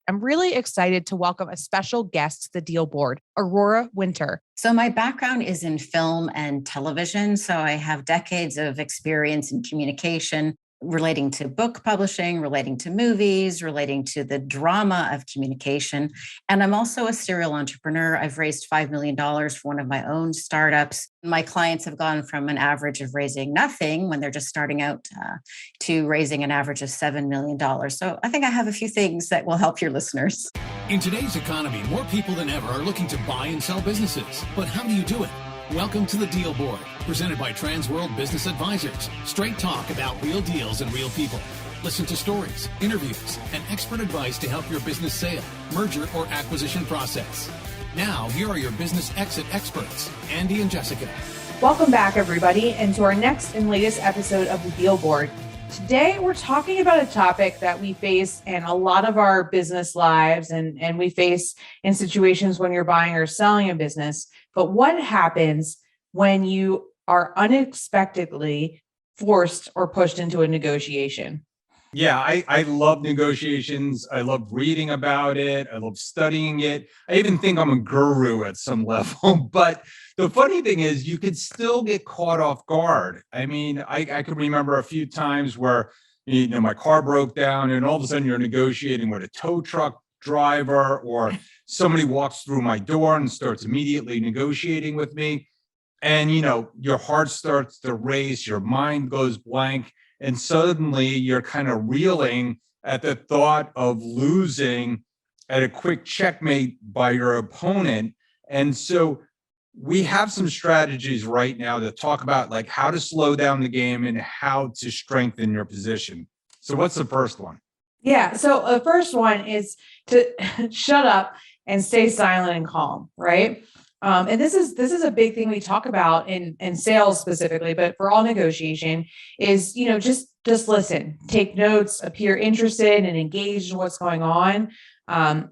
I'm really excited to welcome a special guest to the deal board, Aurora Winter. So my background is in film and television. So I have decades of experience in communication relating to book publishing, relating to movies, relating to the drama of communication. And I'm also a serial entrepreneur. I've raised $5 million for one of my own startups. My clients have gone from an average of raising nothing when they're just starting out to raising an average of $7 million. So I think I have a few things that will help your listeners. In today's economy, more people than ever are looking to buy and sell businesses. But how do you do it? Welcome to the Deal Board, presented by Transworld Business Advisors. Straight talk about real deals and real people. Listen to stories, interviews, and expert advice to help your business sale, merger, or acquisition process. Now, here are your business exit experts, Andy and Jessica. Welcome back, everybody, and to our next and latest episode of the Deal Board. Today, we're talking about a topic that we face in a lot of our business lives and we face in situations when you're buying or selling a business. But what happens when you are unexpectedly forced or pushed into a negotiation? Yeah, I love negotiations. I love reading about it. I love studying it. I even think I'm a guru at some level. But the funny thing is you could still get caught off guard. I mean, I could remember a few times where, my car broke down and all of a sudden you're negotiating with a tow truck driver or somebody walks through my door and starts immediately negotiating with me. And, your heart starts to race, your mind goes blank. And suddenly you're kind of reeling at the thought of losing at a quick checkmate by your opponent. And so we have some strategies right now to talk about like how to slow down the game and how to strengthen your position. So what's the first one? Yeah. So the first one is to shut up and stay silent and calm, right? And this is a big thing we talk about in sales specifically, but for all negotiation is, just listen, take notes, appear interested and engaged in what's going on.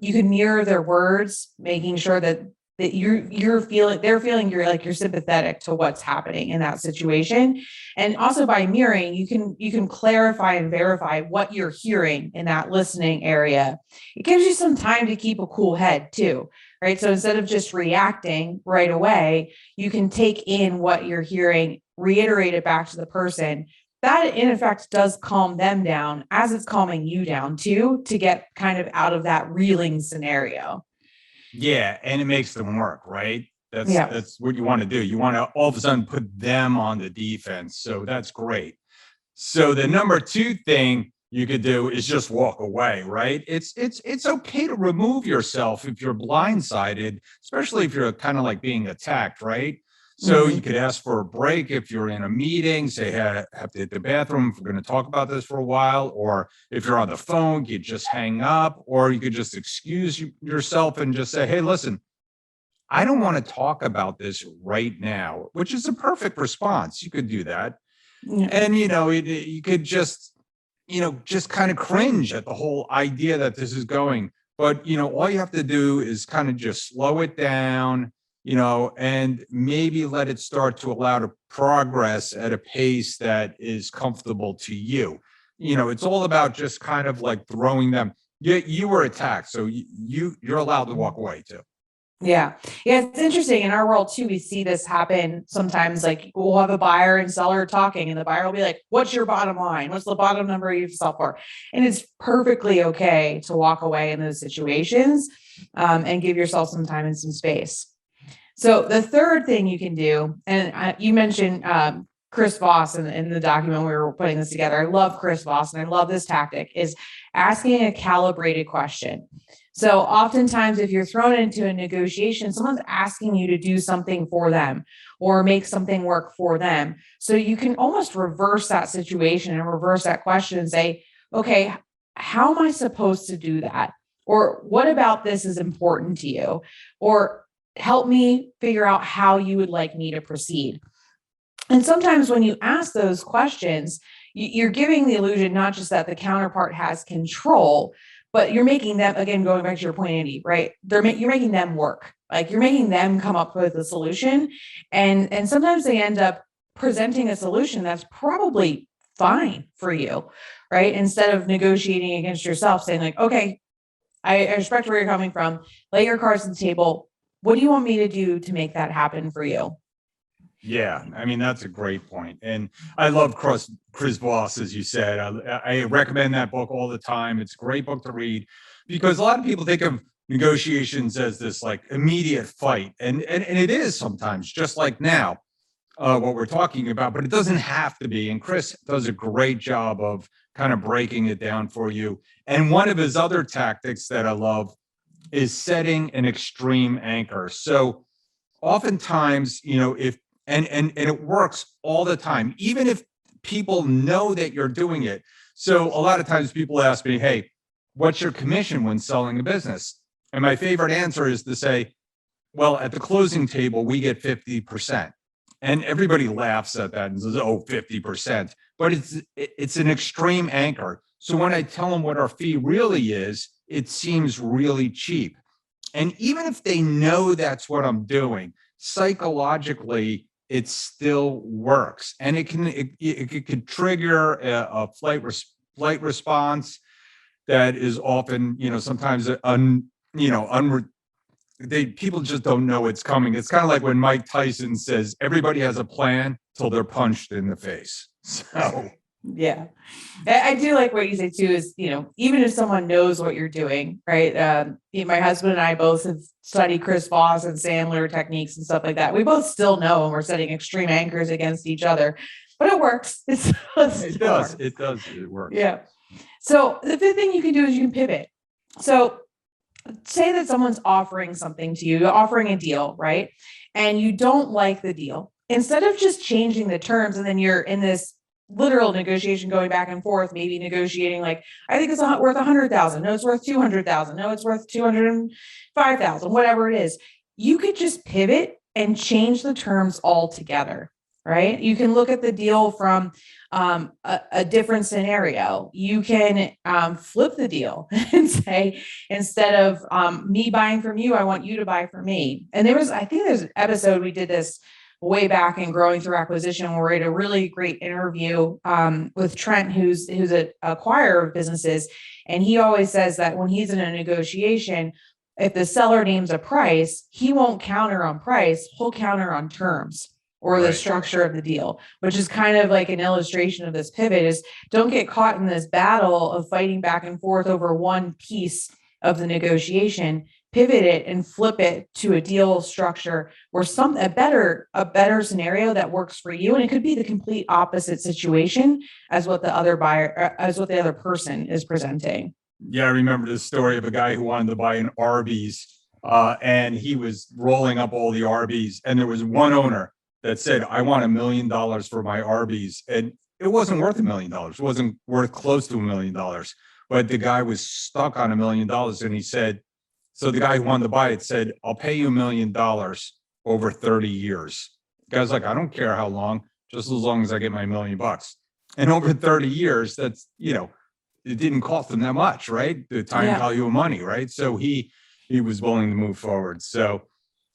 You can mirror their words, making sure that they're feeling you're sympathetic to what's happening in that situation. And also by mirroring, you can clarify and verify what you're hearing in that listening area. It gives you some time to keep a cool head too. Right. So instead of just reacting right away, you can take in what you're hearing, reiterate it back to the person. That in effect does calm them down as it's calming you down too, to get kind of out of that reeling scenario. Yeah. And it makes them work, right? That's what you want to do. You want to all of a sudden put them on the defense. So that's great. So the number two thing you could do is just walk away, right? It's okay to remove yourself if you're blindsided, especially if you're kind of like being attacked, right? So you could ask for a break if you're in a meeting, say, hey, I have to hit the bathroom if we're going to talk about this for a while. Or if you're on the phone, you just hang up, or you could just excuse yourself and just say, hey, listen, I don't want to talk about this right now, which is a perfect response. You could do that. Yeah. And, you could just kind of cringe at the whole idea that this is going. But, all you have to do is kind of just slow it down, and maybe let it start to allow to progress at a pace that is comfortable to you. It's all about just kind of like throwing them. You were attacked, so you're allowed to walk away too. Yeah. It's interesting. In our world too, we see this happen sometimes. Like we'll have a buyer and seller talking and the buyer will be like, what's your bottom line? What's the bottom number you sell for? And it's perfectly okay to walk away in those situations and give yourself some time and some space. So the third thing you can do, and you mentioned Chris Voss in the document we were putting this together. I love Chris Voss and I love this tactic, is asking a calibrated question. So oftentimes if you're thrown into a negotiation, someone's asking you to do something for them or make something work for them. So you can almost reverse that situation and reverse that question and say, okay, how am I supposed to do that? Or what about this is important to you? Or help me figure out how you would like me to proceed. And sometimes when you ask those questions, you're giving the illusion not just that the counterpart has control, but you're making them, again, going back to your point, Andy, right? You're making them work. Like you're making them come up with a solution. And sometimes they end up presenting a solution that's probably fine for you, right? Instead of negotiating against yourself, saying like, okay, I respect where you're coming from. Lay your cards on the table. What do you want me to do to make that happen for you? Yeah, I mean, that's a great point. And I love Chris Voss, as you said. I recommend that book all the time. It's a great book to read because a lot of people think of negotiations as this like immediate fight. And it is sometimes, just like now, what we're talking about, but it doesn't have to be. And Chris does a great job of kind of breaking it down for you. And one of his other tactics that I love is setting an extreme anchor. So oftentimes, if and it works all the time, even if people know that you're doing it. So a lot of times people ask me, hey, what's your commission when selling a business? And my favorite answer is to say, well, at the closing table, we get 50%. And everybody laughs at that and says, oh, 50%. But it's an extreme anchor. So when I tell them what our fee really is, it seems really cheap. And even if they know that's what I'm doing, psychologically, it still works. And it could trigger a flight response that is often, sometimes people just don't know it's coming. It's kind of like when Mike Tyson says, everybody has a plan till they're punched in the face. So yeah, I do like what you say too, is, even if someone knows what you're doing, right? My husband and I both have studied Chris Voss and Sandler techniques and stuff like that. We both still know when we're setting extreme anchors against each other, but it works. It does. It works. Yeah. So the fifth thing you can do is you can pivot. So say that someone's offering something to you, offering a deal, right? And you don't like the deal. Instead of just changing the terms and then you're in this literal negotiation going back and forth, maybe negotiating like, I think it's worth 100,000. No, it's worth 200,000. No, it's worth 205,000, whatever it is. You could just pivot and change the terms altogether, right? You can look at the deal from a different scenario. You can flip the deal and say, instead of me buying from you, I want you to buy from me. And I think there's an episode we did this way back in Growing Through Acquisition, where we had a really great interview with Trent, who's an acquirer of businesses. And he always says that when he's in a negotiation, if the seller names a price, he won't counter on price, he'll counter on terms or the structure of the deal, which is kind of like an illustration of this pivot. Is don't get caught in this battle of fighting back and forth over one piece of the negotiation. Pivot it and flip it to a deal structure or a better scenario that works for you. And it could be the complete opposite situation as what the other person is presenting. Yeah, I remember this story of a guy who wanted to buy an Arby's, and he was rolling up all the Arby's, and there was one owner that said, I want $1 million for my Arby's. And it wasn't worth $1 million. It wasn't worth close to $1 million. But the guy was stuck on $1 million. And he said, so the guy who wanted to buy it said, I'll pay you $1 million over 30 years. The guy's like, I don't care how long, just as long as I get my $1 million. And over 30 years, that's, it didn't cost him that much, right? The time value of money, right? So he was willing to move forward. So,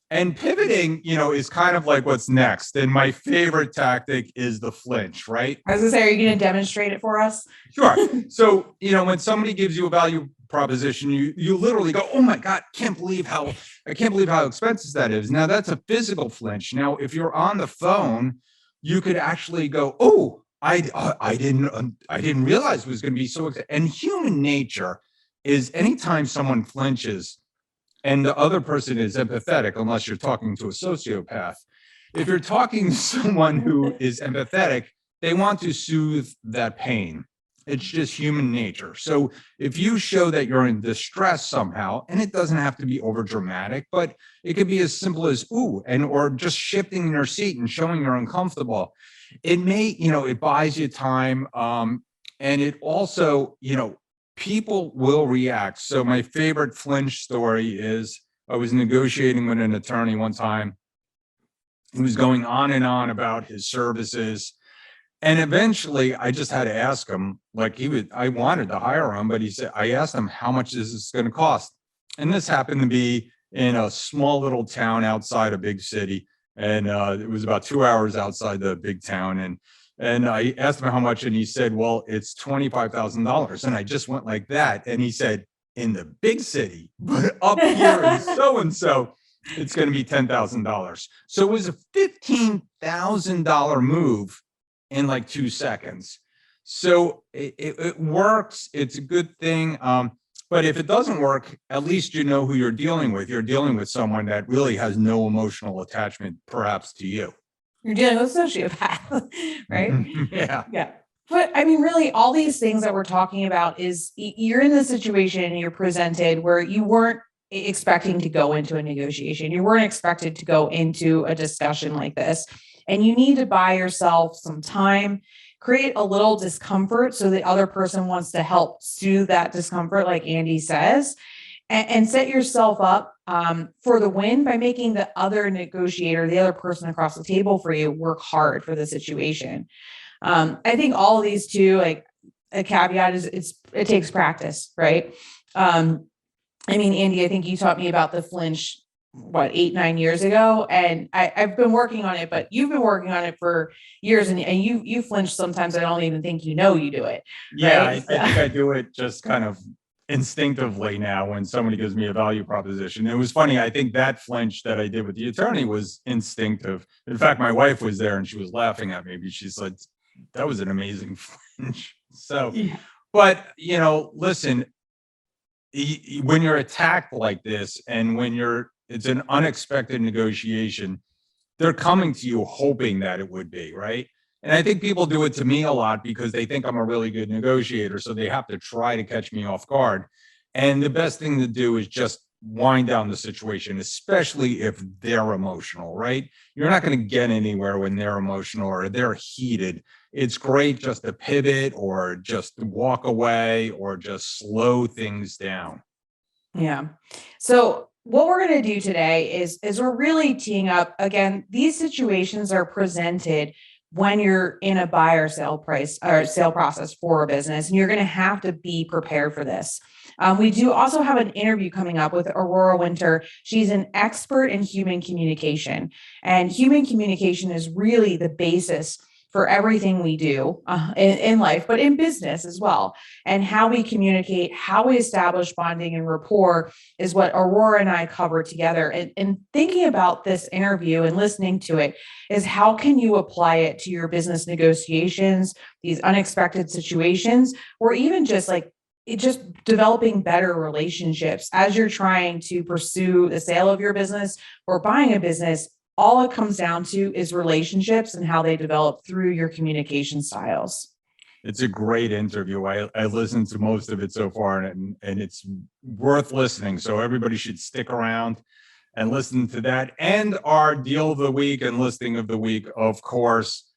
and pivoting, is kind of like what's next. And my favorite tactic is the flinch, right? I was gonna say, are you going to demonstrate it for us? Sure. So, when somebody gives you a value proposition, you literally go, oh my God, I can't believe how expensive that is. Now that's a physical flinch. Now, if you're on the phone, you could actually go, oh, I didn't realize it was going to be so expensive. And human nature is anytime someone flinches and the other person is empathetic, unless you're talking to a sociopath, if you're talking to someone who is empathetic, they want to soothe that pain. It's just human nature. So if you show that you're in distress somehow, and it doesn't have to be over dramatic, but it could be as simple as, or just shifting in your seat and showing you're uncomfortable. It may, it buys you time. And it also, people will react. So my favorite flinch story is I was negotiating with an attorney one time. He was going on and on about his services. And eventually I just had to ask him, I wanted to hire him, but I asked him, how much is this going to cost? And this happened to be in a small little town outside a big city. And it was about 2 hours outside the big town. And I asked him how much, and he said, well, it's $25,000. And I just went like that. And he said, in the big city, but up here in so-and-so, it's going to be $10,000. So it was a $15,000 move in like 2 seconds. So it works. It's a good thing. But if it doesn't work, at least you know who you're dealing with. You're dealing with someone that really has no emotional attachment, perhaps, to you. You're dealing with a sociopath, right? Yeah. Yeah. But I mean, really, all these things that we're talking about is you're in the situation and you're presented where you weren't expecting to go into a negotiation. You weren't expected to go into a discussion like this. And you need to buy yourself some time, create a little discomfort so the other person wants to help soothe that discomfort, like Andy says, and set yourself up for the win by making the other negotiator, the other person across the table for you, work hard for the situation. I think all of these too, like a caveat is it takes practice, right? I mean, Andy, I think you taught me about the Flinch, 8-9 years ago, and I've been working on it, but you've been working on it for years, and you flinch sometimes. I don't even think you know you do it. Yeah, right? I think I do it just kind of instinctively now when somebody gives me a value proposition. It was funny. I think that flinch that I did with the attorney was instinctive. In fact, my wife was there and she was laughing at me. She said, that was an amazing flinch. So, Yeah. but listen, when you're attacked like this and when it's an unexpected negotiation, they're coming to you hoping that it would be, right? And I think people do it to me a lot because they think I'm a really good negotiator. So they have to try to catch me off guard. And the best thing to do is just wind down the situation, especially if they're emotional, right? You're not going to get anywhere when they're emotional or they're heated. It's great just to pivot or just walk away or just slow things down. Yeah. So what we're going to do today is we're really teeing up, again, these situations are presented when you're in a buy or sale process for a business, and you're going to have to be prepared for this. We do also have an interview coming up with Aurora Winter. She's an expert in human communication, and human communication is really the basis for everything we do in life, but in business as well. And how we communicate, how we establish bonding and rapport is what Aurora and I cover together. And thinking about this interview and listening to it is how can you apply it to your business negotiations, these unexpected situations, or even just developing better relationships as you're trying to pursue the sale of your business or buying a business. All it comes down to is relationships and how they develop through your communication styles. It's a great interview. I listened to most of it so far, and it's worth listening. So everybody should stick around and listen to that. And our deal of the week and listing of the week, of course.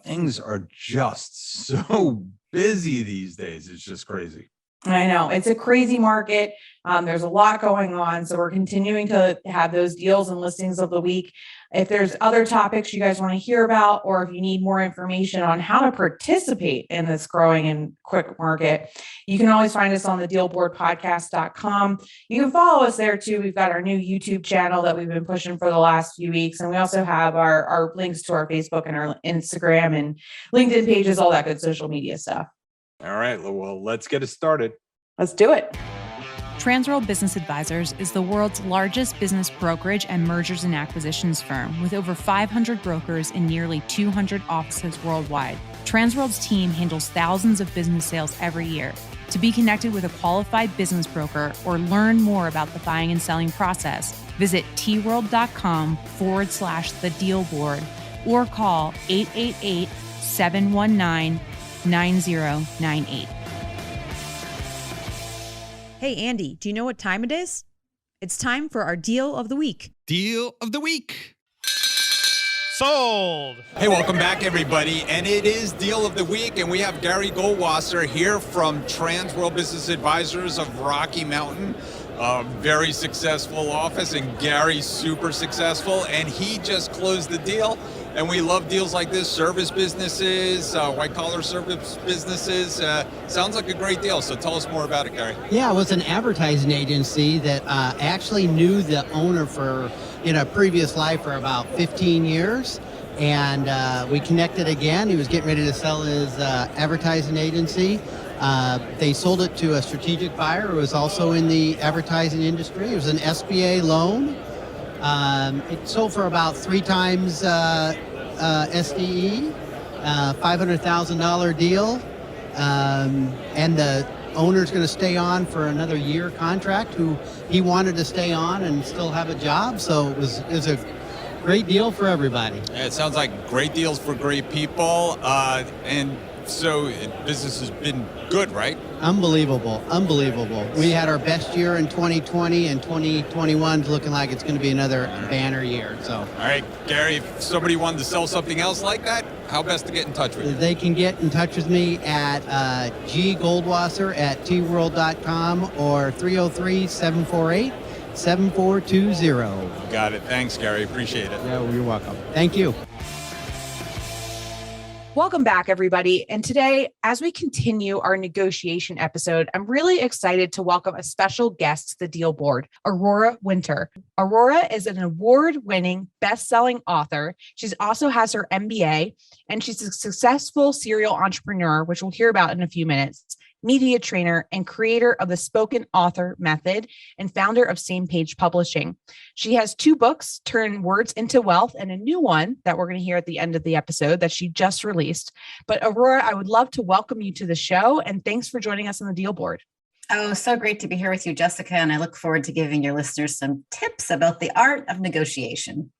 Things are just so busy these days. It's just crazy. I know it's a crazy market. There's a lot going on. So we're continuing to have those deals and listings of the week. If there's other topics you guys want to hear about, or if you need more information on how to participate in this growing and quick market, you can always find us on the dealboardpodcast.com. You can follow us there too. We've got our new YouTube channel that we've been pushing for the last few weeks. And we also have our links to our Facebook and our Instagram and LinkedIn pages, all that good social media stuff. All right, well, let's get it started. Let's do it. Transworld Business Advisors is the world's largest business brokerage and mergers and acquisitions firm with over 500 brokers in nearly 200 offices worldwide. Transworld's team handles thousands of business sales every year. To be connected with a qualified business broker or learn more about the buying and selling process, visit tworld.com/the deal board or call 888-719-9098. Hey, Andy, do you know what time it is? It's time for our deal of the week. Deal of the week. Sold. Hey, welcome back, everybody. And it is Deal of the Week, and we have Gary Goldwasser here from Transworld Business Advisors of Rocky Mountain. A very successful office, and Gary's super successful, and he just closed the deal. And we love deals like this, service businesses, white-collar service businesses. Sounds like a great deal. So tell us more about it, Gary. Yeah, it was an advertising agency that actually knew the owner in a previous life for about 15 years. And we connected again. He was getting ready to sell his advertising agency. They sold it to a strategic buyer who was also in the advertising industry. It was an SBA loan. It sold for about 3 times SDE, $500,000 deal. And the owner's going to stay on for another year contract, who he wanted to stay on and still have a job. So it was a great deal for everybody. Yeah, it sounds like great deals for great people. And so business has been good, right? Unbelievable. We had our best year in 2020, and 2021 is looking like it's going to be another banner year. So, all right, Gary, if somebody wanted to sell something else like that, how best to get in touch with you? They can get in touch with me at ggoldwasser@tworld.com or 303-748-7420. Got it. Thanks, Gary. Appreciate it. Yeah, you're welcome. Thank you. Welcome back, everybody. And today, as we continue our negotiation episode, I'm really excited to welcome a special guest to the Deal Board, Aurora Winter. Aurora is an award-winning, best-selling author. She also has her MBA, and she's a successful serial entrepreneur, which we'll hear about in a few minutes, media trainer, and creator of the Spoken Author Method, and founder of Same Page Publishing. She has 2 books, Turn Words into Wealth, and a new one that we're going to hear at the end of the episode that she just released. But Aurora, I would love to welcome you to the show, and thanks for joining us on the Deal Board. Oh, so great to be here with you, Jessica. And I look forward to giving your listeners some tips about the art of negotiation.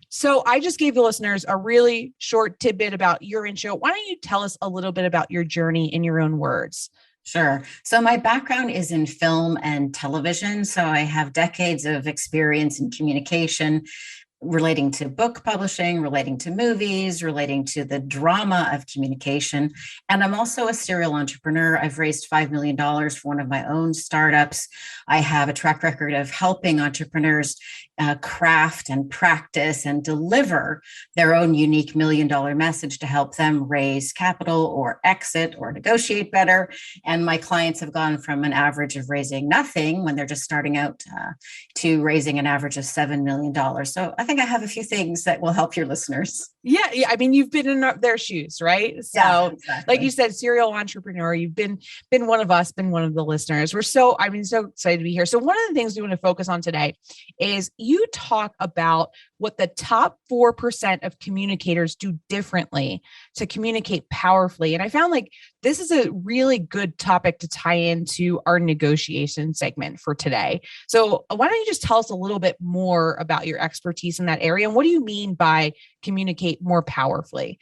So I just gave the listeners a really short tidbit about your intro. Why don't you tell us a little bit about your journey in your own words? Sure. So my background is in film and television. So I have decades of experience in communication relating to book publishing, relating to movies, relating to the drama of communication. And I'm also a serial entrepreneur. I've raised $5 million for one of my own startups. I have a track record of helping entrepreneurs craft and practice and deliver their own unique $1 million message to help them raise capital or exit or negotiate better. And my clients have gone from an average of raising nothing when they're just starting out to raising an average of $7 million. So I think I have a few things that will help your listeners. Yeah. I mean, you've been in their shoes, right? So Yeah, exactly. like you said, serial entrepreneur, you've been one of us, been one of the listeners. We're so excited to be here. So one of the things we want to focus on today is you talk about what the top 4% of communicators do differently to communicate powerfully. And I found like this is a really good topic to tie into our negotiation segment for today. So why don't you just tell us a little bit more about your expertise in that area? And what do you mean by communicate more powerfully?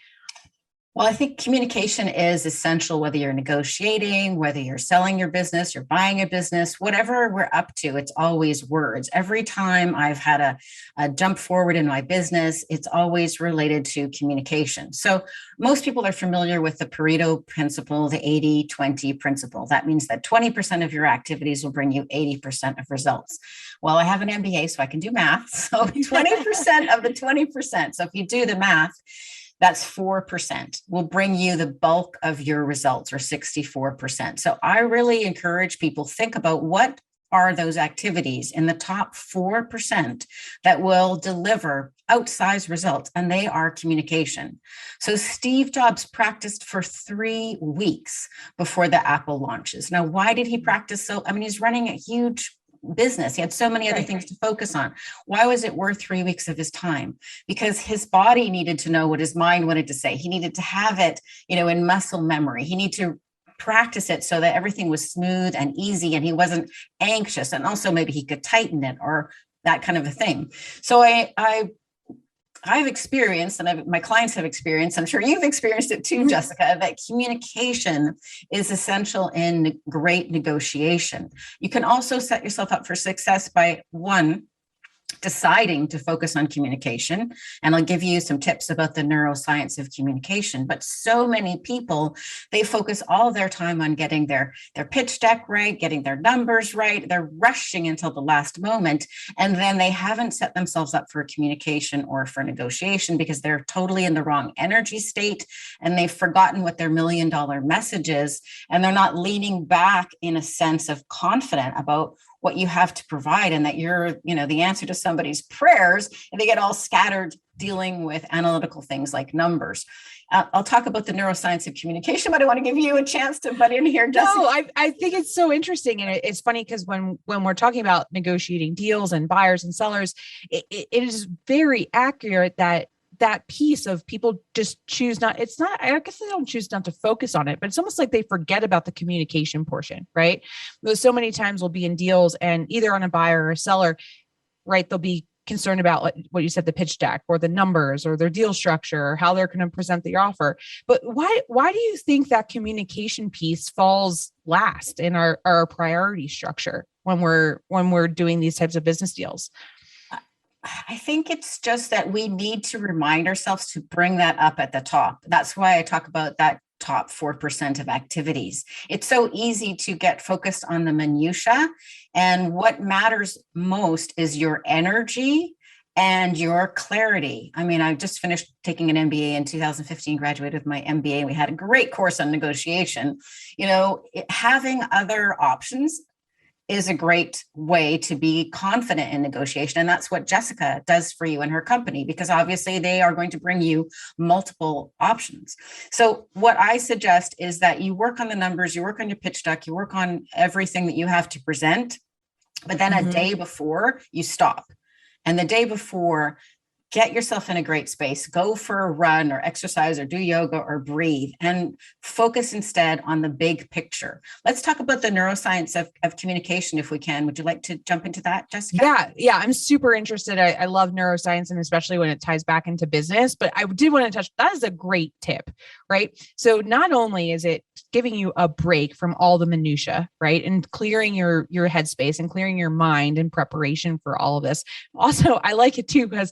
Well, I think communication is essential, whether you're negotiating, whether you're selling your business, you're buying a business, whatever we're up to, it's always words. Every time I've had a jump forward in my business, it's always related to communication. So most people are familiar with the Pareto principle, the 80-20 principle. That means that 20% of your activities will bring you 80% of results. Well, I have an MBA, so I can do math. So 20% of the 20%. So if you do the math, that's 4% will bring you the bulk of your results, or 64%. So I really encourage people think about what are those activities in the top 4% that will deliver outsized results, and they are communication. So Steve Jobs practiced for 3 weeks before the Apple launches. Now, why did he practice so? I mean, he's running a huge business. He had so many other things to focus on. Why was it worth 3 weeks of his time? Because his body needed to know what his mind wanted to say. He needed to have it, in muscle memory. He needed to practice it so that everything was smooth and easy and he wasn't anxious. And also maybe he could tighten it or that kind of a thing. So I've experienced, and my clients have experienced, I'm sure you've experienced it too, Jessica, that communication is essential in great negotiation. You can also set yourself up for success by, one, deciding to focus on communication. And I'll give you some tips about the neuroscience of communication. But so many people, they focus all their time on getting their pitch deck right, getting their numbers right. They're rushing until the last moment. And then they haven't set themselves up for communication or for negotiation because they're totally in the wrong energy state. And they've forgotten what their $1 million message is. And they're not leaning back in a sense of confident about what you have to provide, and that you're, the answer to somebody's prayers, and they get all scattered dealing with analytical things like numbers. I'll talk about the neuroscience of communication, but I want to give you a chance to butt in here, Jessica. No, I think it's so interesting. And it's funny because when we're talking about negotiating deals and buyers and sellers, it is very accurate that piece of people just choose not, it's not, I guess they don't choose not to focus on it, but it's almost like they forget about the communication portion, right? There's so many times we'll be in deals and either on a buyer or a seller, right? They'll be concerned about what you said, the pitch deck or the numbers or their deal structure or how they're going to present the offer. But why do you think that communication piece falls last in our priority structure when we're doing these types of business deals? I think it's just that we need to remind ourselves to bring that up at the top. That's why I talk about that top 4% of activities. It's so easy to get focused on the minutia, and what matters most is your energy and your clarity. I mean, I just finished taking an MBA in 2015, graduated with my MBA. We had a great course on negotiation. Having other options is a great way to be confident in negotiation. And that's what Jessica does for you and her company, because obviously they are going to bring you multiple options. So what I suggest is that you work on the numbers, you work on your pitch deck, you work on everything that you have to present, but then a day before you stop. And the day before, get yourself in a great space, go for a run or exercise or do yoga or breathe, and focus instead on the big picture. Let's talk about the neuroscience of communication, if we can. Would you like to jump into that, Jessica? Yeah, I'm super interested. I love neuroscience, and especially when it ties back into business, but I did want to touch, that is a great tip, right? So not only is it giving you a break from all the minutia, right? And clearing your headspace and clearing your mind in preparation for all of this. Also, I like it too, because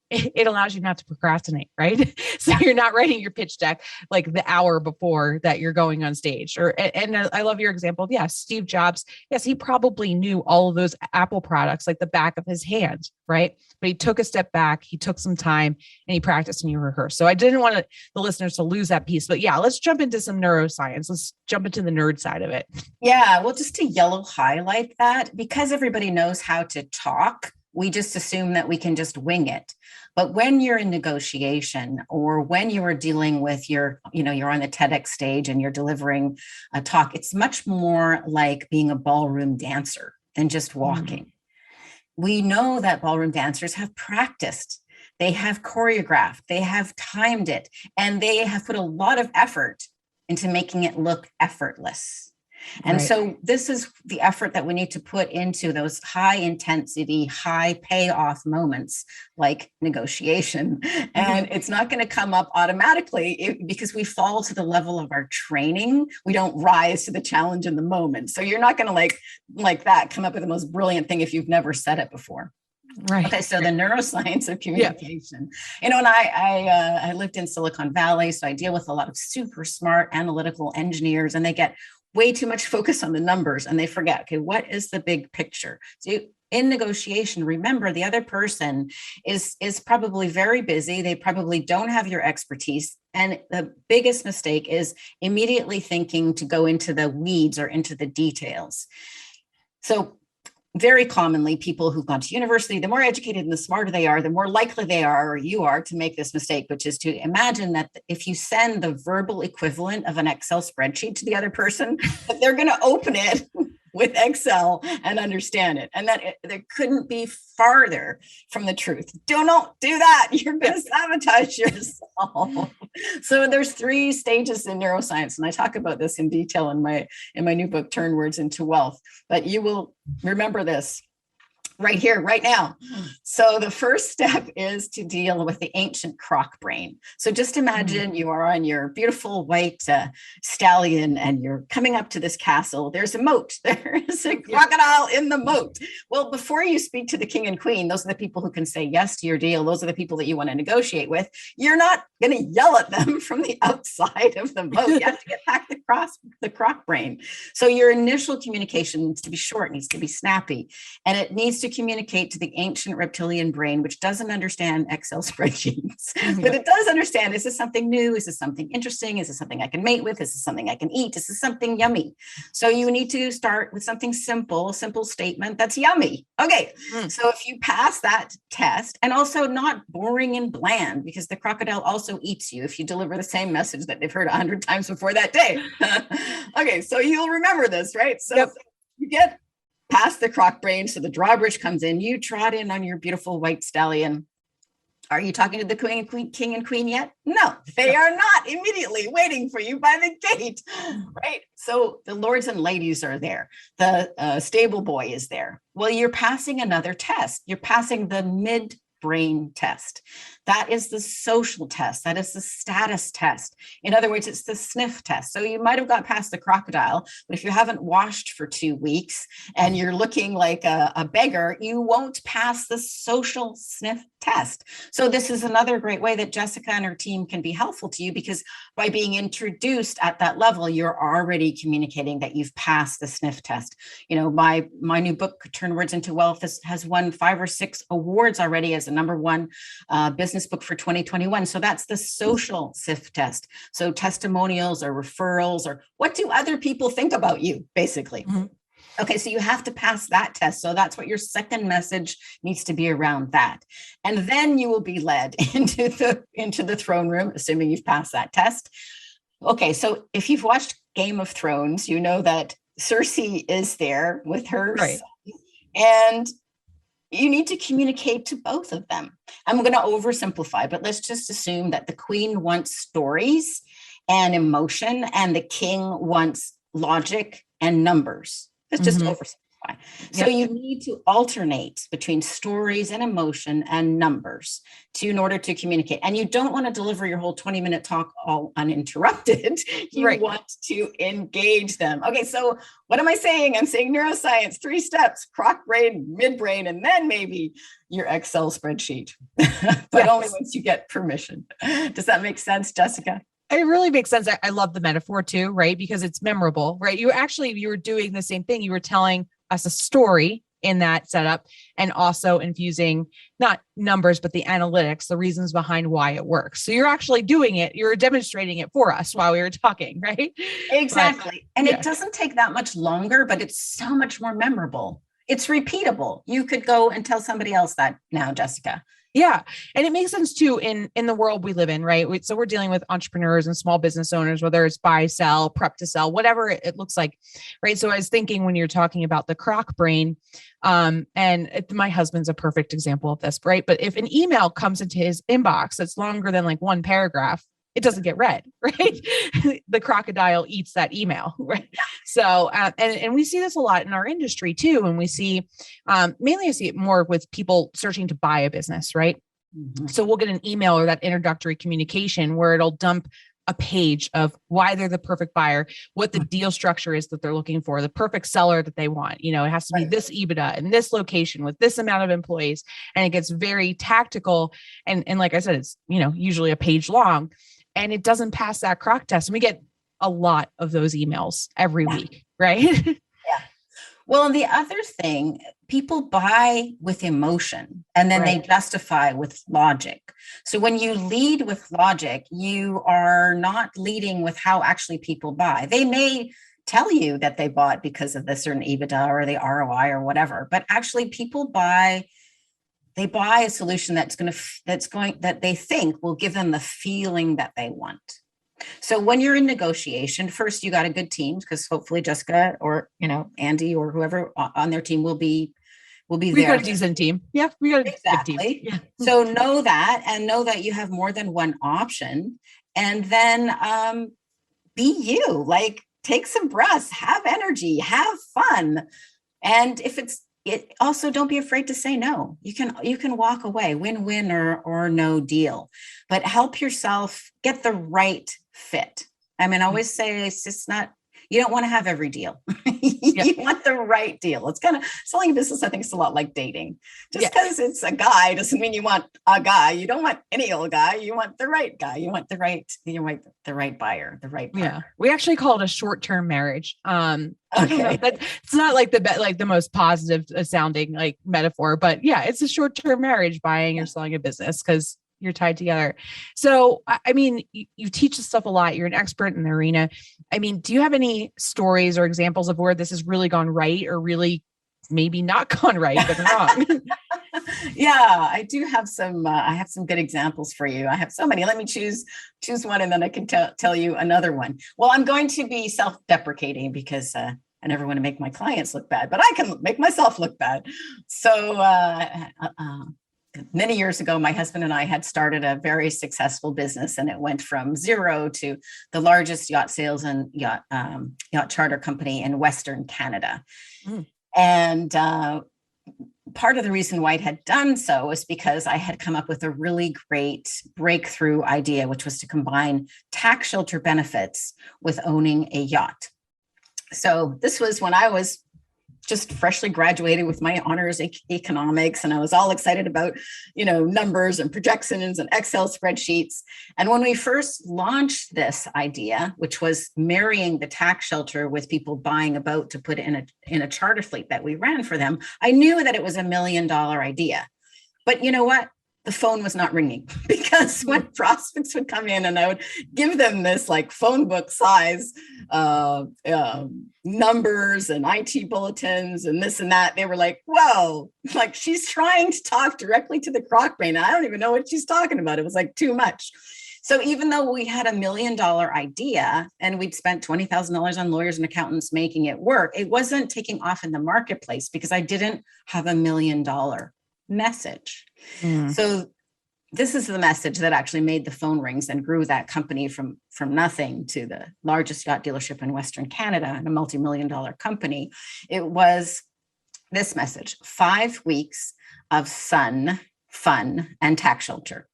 it allows you not to procrastinate, right? So you're not writing your pitch deck like the hour before that you're going on stage. And I love your example of, Steve Jobs. Yes, he probably knew all of those Apple products like the back of his hand, right? But he took a step back, he took some time, and he practiced and he rehearsed. So I didn't want the listeners to lose that piece. But let's jump into some neuroscience. Let's jump into the nerd side of it. Yeah, well, just to yellow highlight that, because everybody knows how to talk, we just assume that we can just wing it. But when you're in negotiation, or when you are dealing with you're on the TEDx stage and you're delivering a talk, it's much more like being a ballroom dancer than just walking. We know that ballroom dancers have practiced, they have choreographed, they have timed it, and they have put a lot of effort into making it look effortless. And so this is the effort that we need to put into those high intensity, high payoff moments like negotiation. And it's not going to come up automatically because we fall to the level of our training. We don't rise to the challenge in the moment. So you're not going to like that come up with the most brilliant thing if you've never said it before. Right. Okay. So the neuroscience of communication, and I lived in Silicon Valley, so I deal with a lot of super smart analytical engineers, and they get way too much focus on the numbers and they forget, okay, what is the big picture? So in negotiation, remember the other person is probably very busy. They probably don't have your expertise. And the biggest mistake is immediately thinking to go into the weeds or into the details. So very commonly, people who've gone to university, the more educated and the smarter they are, the more likely they are, or you are, to make this mistake, which is to imagine that if you send the verbal equivalent of an Excel spreadsheet to the other person, that they're going to open it with Excel and understand it. And that there couldn't be farther from the truth. Don't do that. You're going to sabotage yourself. So there's 3 stages in neuroscience. And I talk about this in detail in my new book, Turn Words into Wealth. But you will remember this right here, right now. So the first step is to deal with the ancient croc brain. So just imagine you are on your beautiful white stallion and you're coming up to this castle. There's a moat. There is a crocodile in the moat. Well, before you speak to the king and queen, those are the people who can say yes to your deal. Those are the people that you want to negotiate with. You're not going to yell at them from the outside of the moat. You have to get back the croc brain. So your initial communication needs to be short, needs to be snappy, and it needs to to communicate to the ancient reptilian brain, which doesn't understand Excel spreadsheets, but it does understand, is this something new? Is this something interesting? Is this something I can mate with? Is this something I can eat? Is this something yummy? So you need to start with something simple, a simple statement that's yummy. Okay. So if you pass that test, and also not boring and bland, because the crocodile also eats you if you deliver the same message that they've heard 100 times before that day. Okay. So you'll remember this, right? So you get past the croc brain. So the drawbridge comes in, you trot in on your beautiful white stallion. Are you talking to the king and queen yet? No, they are not immediately waiting for you by the gate, right? So the lords and ladies are there. The stable boy is there. Well, you're passing another test. You're passing the midbrain test. That is the social test. That is the status test. In other words, it's the sniff test. So you might have got past the crocodile, but if you haven't washed for 2 weeks and you're looking like a beggar, you won't pass the social sniff test. So this is another great way that Jessica and her team can be helpful to you, because by being introduced at that level, you're already communicating that you've passed the sniff test. You know, my new book, Turn Words into Wealth, has won 5 or 6 awards already as a #1 business book for 2021. So that's the social SIF test. So testimonials or referrals, or what do other people think about you, basically. Okay, so you have to pass that test. So that's what your second message needs to be around that. And then you will be led into the throne room, assuming you've passed that test. Okay, so if you've watched Game of Thrones, you know that Cersei is there with her son, and you need to communicate to both of them. I'm going to oversimplify, but let's just assume that the queen wants stories and emotion, and the king wants logic and numbers. Let's just oversimplify. So you need to alternate between stories and emotion and numbers in order to communicate. And you don't want to deliver your whole 20-minute talk all uninterrupted. You want to engage them. Okay, so what am I saying? I'm saying neuroscience, 3 steps: croc brain, midbrain, and then maybe your Excel spreadsheet. But only once you get permission. Does that make sense, Jessica? It really makes sense. I love the metaphor too, right? Because it's memorable, right? You were doing the same thing. You were telling us a story in that setup, and also infusing not numbers, but the analytics, the reasons behind why it works. So you're actually doing it. You're demonstrating it for us while we were talking, right? Exactly. And it doesn't take that much longer, but it's so much more memorable. It's repeatable. You could go and tell somebody else that now, Jessica. Yeah. And it makes sense too in the world we live in, right? So we're dealing with entrepreneurs and small business owners, whether it's buy, sell, prep to sell, whatever it looks like, right? So I was thinking when you're talking about the croc brain, my husband's a perfect example of this, right? But if an email comes into his inbox that's longer than like 1 paragraph, it doesn't get read, right? The crocodile eats that email, right? So, and we see this a lot in our industry too. And we see, mainly I see it more with people searching to buy a business, right? So we'll get an email or that introductory communication where it'll dump a page of why they're the perfect buyer, what the deal structure is that they're looking for, the perfect seller that they want. You know, it has to be this EBITDA and this location with this amount of employees. And it gets very tactical. And like I said, it's, usually a page long. And it doesn't pass that croc test. And we get a lot of those emails every week, right? Well, and the other thing, people buy with emotion and then they justify with logic. So when you lead with logic, you are not leading with how actually people buy. They may tell you that they bought because of the certain EBITDA or the ROI or whatever, but actually people buy a solution that they think will give them the feeling that they want. So when you're in negotiation, first you got a good team, because hopefully Jessica or Andy or whoever on their team will be there. We got a decent team. Yeah, we got a good team. Yeah. So know that, and know that you have more than one option, and then be you. Like, take some breaths, have energy, have fun, and if it also, don't be afraid to say no. You can walk away, win-win or no deal, but help yourself get the right fit. I mean, I always say it's just not, You don't want to have every deal. You want the right deal. It's kind of selling a business. I think it's a lot like dating. Just because it's a guy doesn't mean you want a guy. You don't want any old guy. You want the right guy. You want the right buyer, the right partner. Yeah. We actually call it a short-term marriage. Okay. It's not like the most positive sounding like metaphor, but yeah, it's a short-term marriage, buying or selling a business, because you're tied together. So, I mean, you teach this stuff a lot. You're an expert in the arena. I mean, do you have any stories or examples of where this has really gone right, or really maybe not gone right, but wrong? Yeah, I do have some. I have some good examples for you. I have so many. Let me choose one, and then I can tell you another one. Well, I'm going to be self-deprecating because I never want to make my clients look bad, but I can make myself look bad. So many years ago, my husband and I had started a very successful business, and it went from zero to the largest yacht sales and yacht charter company in Western Canada. Mm. And part of the reason why it had done so was because I had come up with a really great breakthrough idea, which was to combine tax shelter benefits with owning a yacht. So this was when I was just freshly graduated with my honors in economics, and I was all excited about, numbers and projections and Excel spreadsheets. And when we first launched this idea, which was marrying the tax shelter with people buying a boat to put in a charter fleet that we ran for them, I knew that it was $1 million idea. But you know what? The phone was not ringing, because when prospects would come in and I would give them this like phone book size numbers and IT bulletins and this and that, they were like, whoa, like she's trying to talk directly to the croc brain. I don't even know what she's talking about. It was like too much. So even though we had $1 million idea and we'd spent $20,000 on lawyers and accountants making it work, it wasn't taking off in the marketplace because I didn't have $1 million message. Mm. So this is the message that actually made the phone rings and grew that company from nothing to the largest yacht dealership in Western Canada and a multi-million-dollar company. It was this message: 5 weeks of sun, fun, and tax shelter.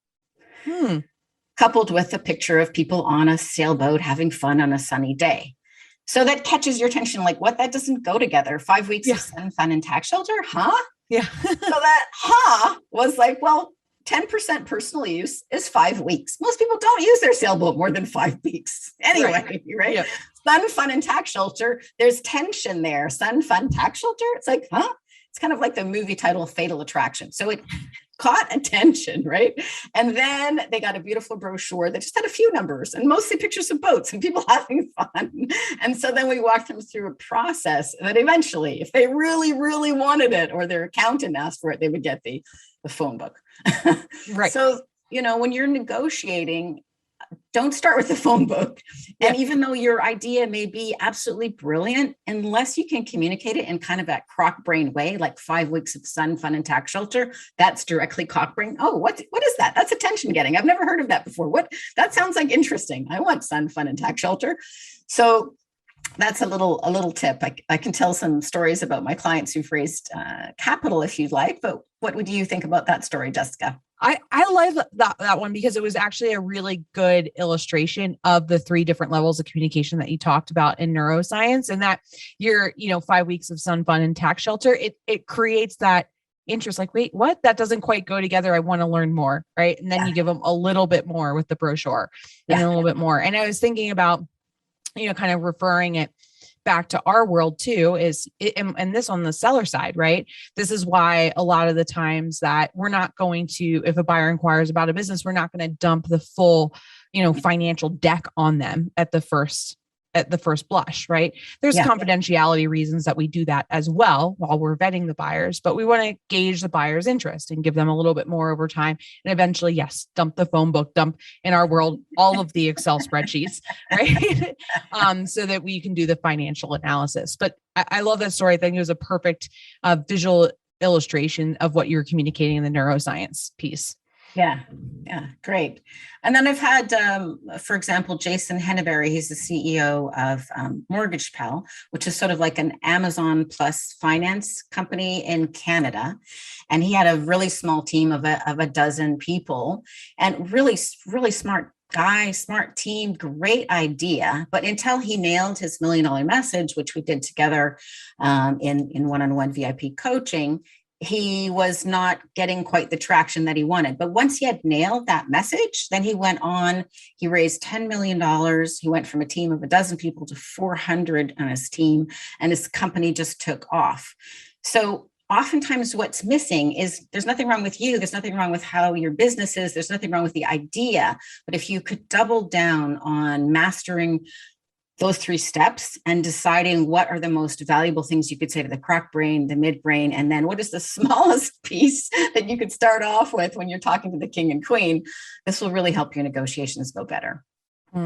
Coupled with a picture of people on a sailboat having fun on a sunny day. So that catches your attention, like, what? That doesn't go together. 5 weeks of sun, fun, and tax shelter? Huh? Yeah. So that was like, well, 10% personal use is 5 weeks. Most people don't use their sailboat more than 5 weeks. Anyway, right? Yep. Sun, fun, and tax shelter. There's tension there. Sun, fun, tax shelter. It's like, huh? It's kind of like the movie title Fatal Attraction. So it caught attention, right? And then they got a beautiful brochure that just had a few numbers and mostly pictures of boats and people having fun. And so then we walked them through a process that eventually, if they really, really wanted it, or their accountant asked for it, they would get the phone book. Right. So, when you're negotiating, don't start with the phone book. And even though your idea may be absolutely brilliant, unless you can communicate it in kind of that croc brain way, like 5 weeks of sun, fun, and tax shelter, that's directly croc brain. Oh, what is that? That's attention getting. I've never heard of that before. That sounds like interesting. I want sun, fun, and tax shelter. So that's a little tip. I can tell some stories about my clients who've raised capital if you'd like, but what would you think about that story, Jessica? I love that one because it was actually a really good illustration of the 3 different levels of communication that you talked about in neuroscience, and that your 5 weeks of sun, fun, and tax shelter, it creates that interest, like, wait, what? That doesn't quite go together. I want to learn more. Right. And then you give them a little bit more with the brochure and a little bit more. And I was thinking about, kind of referring it back to our world too, and this on the seller side, right? This is why a lot of the times that we're not going to, if a buyer inquires about a business, we're not going to dump the full, financial deck on them at the first blush, right? There's confidentiality reasons that we do that as well while we're vetting the buyers, but we want to gauge the buyer's interest and give them a little bit more over time. And eventually, yes, dump the phone book, dump in our world, all of the Excel spreadsheets, right? So that we can do the financial analysis. But I love that story. I think it was a perfect visual illustration of what you're communicating in the neuroscience piece. Yeah, great. And then I've had, for example, Jason Henneberry, he's the CEO of Mortgage Pal, which is sort of like an Amazon plus finance company in Canada. And he had a really small team of a dozen people, and really, really smart guy, smart team, great idea. But until he nailed his $1 million message, which we did together in one-on-one VIP coaching, he was not getting quite the traction that he wanted. But once he had nailed that message, then he went on, he raised $10 million. He went from a team of a dozen people to 400 on his team, and his company just took off. So oftentimes what's missing is there's nothing wrong with you. There's nothing wrong with how your business is. There's nothing wrong with the idea. But if you could double down on mastering those 3 steps and deciding what are the most valuable things you could say to the croc brain, the midbrain, and then what is the smallest piece that you could start off with when you're talking to the king and queen, this will really help your negotiations go better.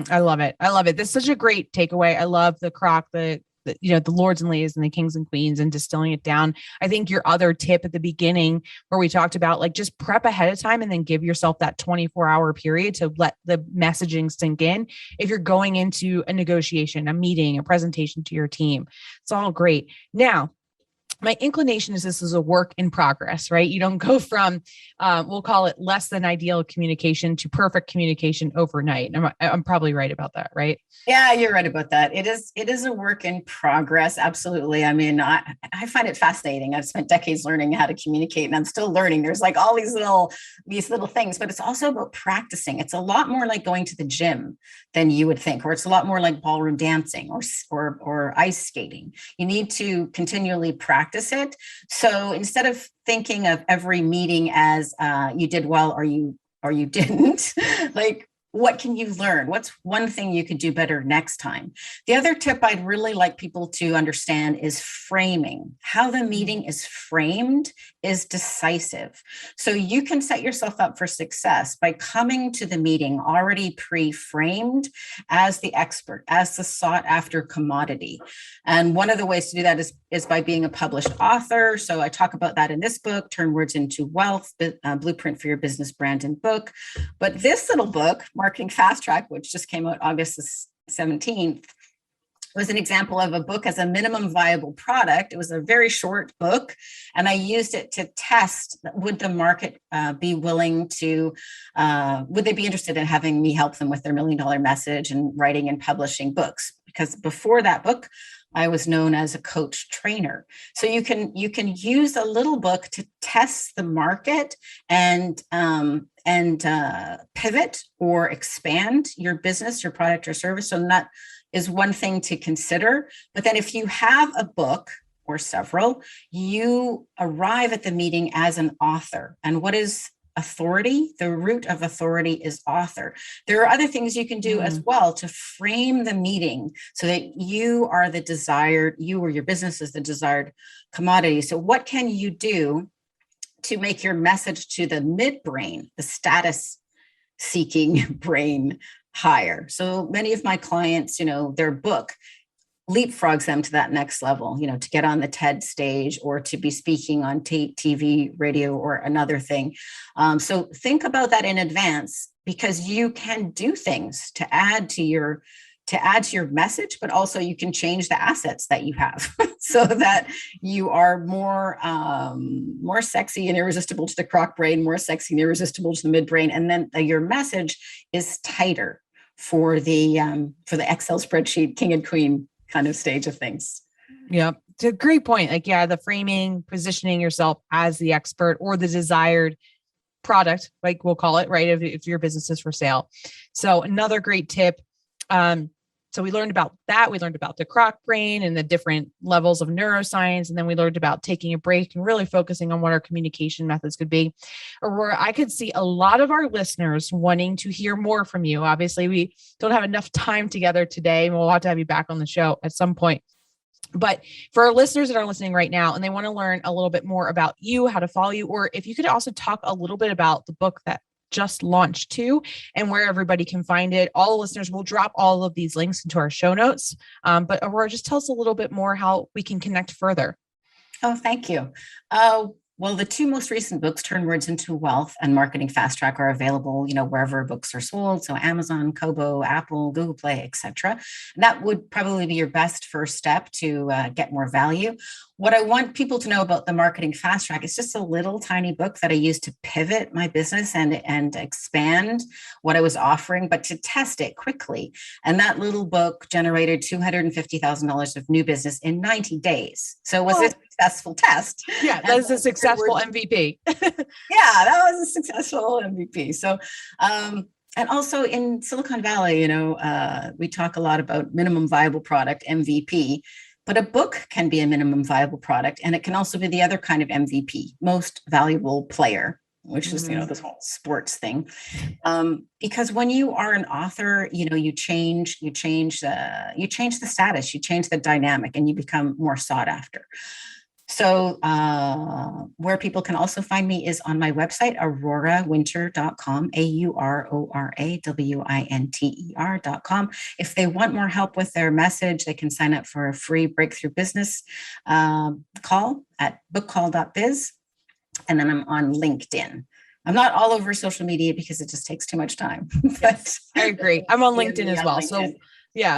I love it. I love it. This is such a great takeaway. I love the croc, the lords and ladies and the kings and queens and distilling it down. I think your other tip at the beginning where we talked about like just prep ahead of time and then give yourself that 24-hour period to let the messaging sink in. If you're going into a negotiation, a meeting, a presentation to your team, it's all great. Now, my inclination is this is a work in progress, right? You don't go from, we'll call it less than ideal communication to perfect communication overnight. I'm probably right about that, right? Yeah, you're right about that. It is a work in progress. Absolutely. I mean, I find it fascinating. I've spent decades learning how to communicate, and I'm still learning. There's like all these little things, but it's also about practicing. It's a lot more like going to the gym than you would think, or it's a lot more like ballroom dancing or ice skating. You need to continually practice it. So instead of thinking of every meeting as you did well or you didn't, like, what can you learn? What's one thing you could do better next time? The other tip I'd really like people to understand is framing. How the meeting is framed is decisive. So you can set yourself up for success by coming to the meeting already pre-framed as the expert, as the sought after commodity. And one of the ways to do that is by being a published author. So I talk about that in this book, Turn Words into Wealth, Blueprint for Your Business Brand and Book. But this little book, Marketing Fast Track, which just came out August 17th, was an example of a book as a minimum viable product. It was a very short book, and I used it to test, would the market be willing to, would they be interested in having me help them with their $1 million message and writing and publishing books? Because before that book, I was known as a coach trainer. So you can use a little book to test the market and pivot or expand your business, your product or service. So that is one thing to consider. But then if you have a book or several, you arrive at the meeting as an author. And what is authority? The root of authority is author. There are other things you can do as well to frame the meeting so that you are the desired, you or your business is the desired commodity. So what can you do to make your message to the midbrain, the status seeking brain, higher? So many of my clients, their book leapfrogs them to that next level, to get on the TED stage or to be speaking on TV, radio, or another thing. So think about that in advance, because you can do things to add to your message, but also you can change the assets that you have so that you are more sexy and irresistible to the croc brain, more sexy and irresistible to the midbrain, and then your message is tighter for the Excel spreadsheet king and queen kind of stage of things. Yeah, it's a great point. Like, yeah, the framing, positioning yourself as the expert or the desired product, like we'll call it, right? If your business is for sale. So another great tip. So we learned about that. We learned about the croc brain and the different levels of neuroscience. And then we learned about taking a break and really focusing on what our communication methods could be. Aurora, I could see a lot of our listeners wanting to hear more from you. Obviously, we don't have enough time together today, and we'll have to have you back on the show at some point. But for our listeners that are listening right now and they want to learn a little bit more about you, how to follow you, or if you could also talk a little bit about the book that just launched too, and where everybody can find it. All the listeners will drop all of these links into our show notes. But Aurora, just tell us a little bit more how we can connect further. Oh, thank you. Well, the two most recent books, Turn Words into Wealth and Marketing Fast Track, are available, wherever books are sold. So Amazon, Kobo, Apple, Google Play, etc. That would probably be your best first step to get more value. What I want people to know about the Marketing Fast Track, it's just a little tiny book that I used to pivot my business and expand what I was offering, but to test it quickly. And that little book generated $250,000 of new business in 90 days. So it was a successful test. Yeah, that is a successful MVP. Yeah, that was a successful MVP. So, and also in Silicon Valley, we talk a lot about minimum viable product, MVP. But a book can be a minimum viable product, and it can also be the other kind of MVP, most valuable player, which is, this whole sports thing. Because when you are an author, you change the status, you change the dynamic, and you become more sought after. So where people can also find me is on my website, aurorawinter.com, AuroraWinter.com. If they want more help with their message, they can sign up for a free breakthrough business call at bookcall.biz. And then I'm on LinkedIn. I'm not all over social media because it just takes too much time. Yes, I agree. I'm on LinkedIn as well. So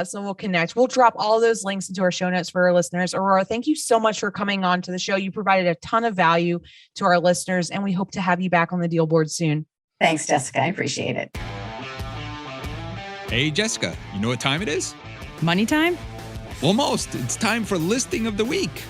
so we'll connect. We'll drop all those links into our show notes for our listeners. Aurora, thank you so much for coming on to the show. You provided a ton of value to our listeners, and we hope to have you back on the deal board soon. Thanks, Jessica. I appreciate it. Hey, Jessica, you know what time it is? Money time? Almost. It's time for listing of the week.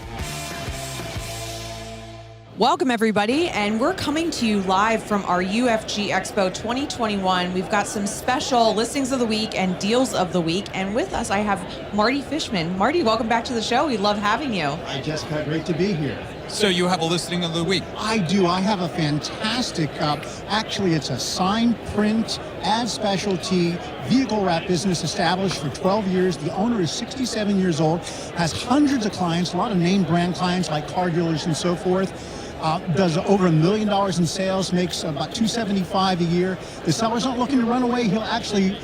Welcome, everybody, and we're coming to you live from our UFG Expo 2021. We've got some special listings of the week and deals of the week, and with us, I have Marty Fishman. Marty, welcome back to the show. We love having you. Hi, Jessica. Great to be here. So you have a listing of the week. I do. I have a fantastic, actually, it's a sign print as specialty vehicle wrap business established for 12 years. The owner is 67 years old, has hundreds of clients, a lot of name brand clients like car dealers and so forth. Does over $1 million in sales, makes about $275,000 a year. The seller's not looking to run away. He'll actually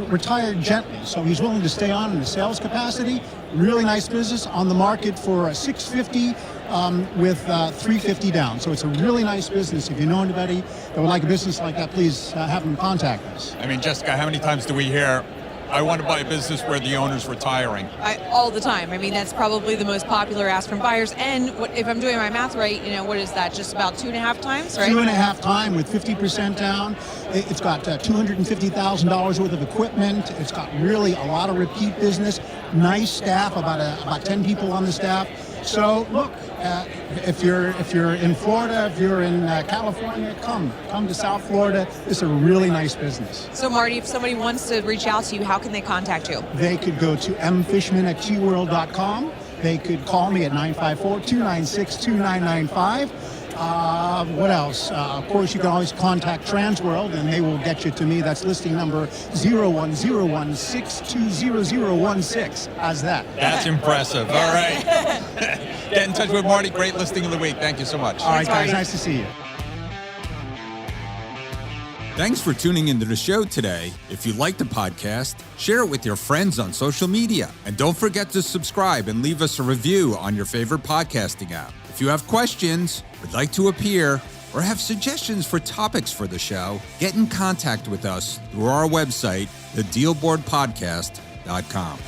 retire gently. So he's willing to stay on in the sales capacity. Really nice business, on the market for $650,000 with $350,000 down. So it's a really nice business. If you know anybody that would like a business like that, please have them contact us. I mean, Jessica, how many times do we hear, I want to buy a business where the owner's retiring? All the time. I mean, that's probably the most popular ask from buyers. And if I'm doing my math right, what is that? Just about 2.5 times, right? 2.5 times with 50% down. It's got $250,000 worth of equipment. It's got really a lot of repeat business. Nice staff, about 10 people on the staff. So look, if you're in Florida, if you're in California, come to South Florida. It's a really nice business. So Marty, if somebody wants to reach out to you, how can they contact you? They could go to mfishman@tworld.com. They could call me at 954-296-2995. What else? Of course, you can always contact Transworld, and they will get you to me. That's listing number 0101620016. How's that? That's impressive. All right. Get in touch with Marty. Great listing of the week. Thank you so much. All right, guys. Nice to see you. Thanks for tuning into the show today. If you like the podcast, share it with your friends on social media. And don't forget to subscribe and leave us a review on your favorite podcasting app. If you have questions, would like to appear, or have suggestions for topics for the show, get in contact with us through our website, thedealboardpodcast.com.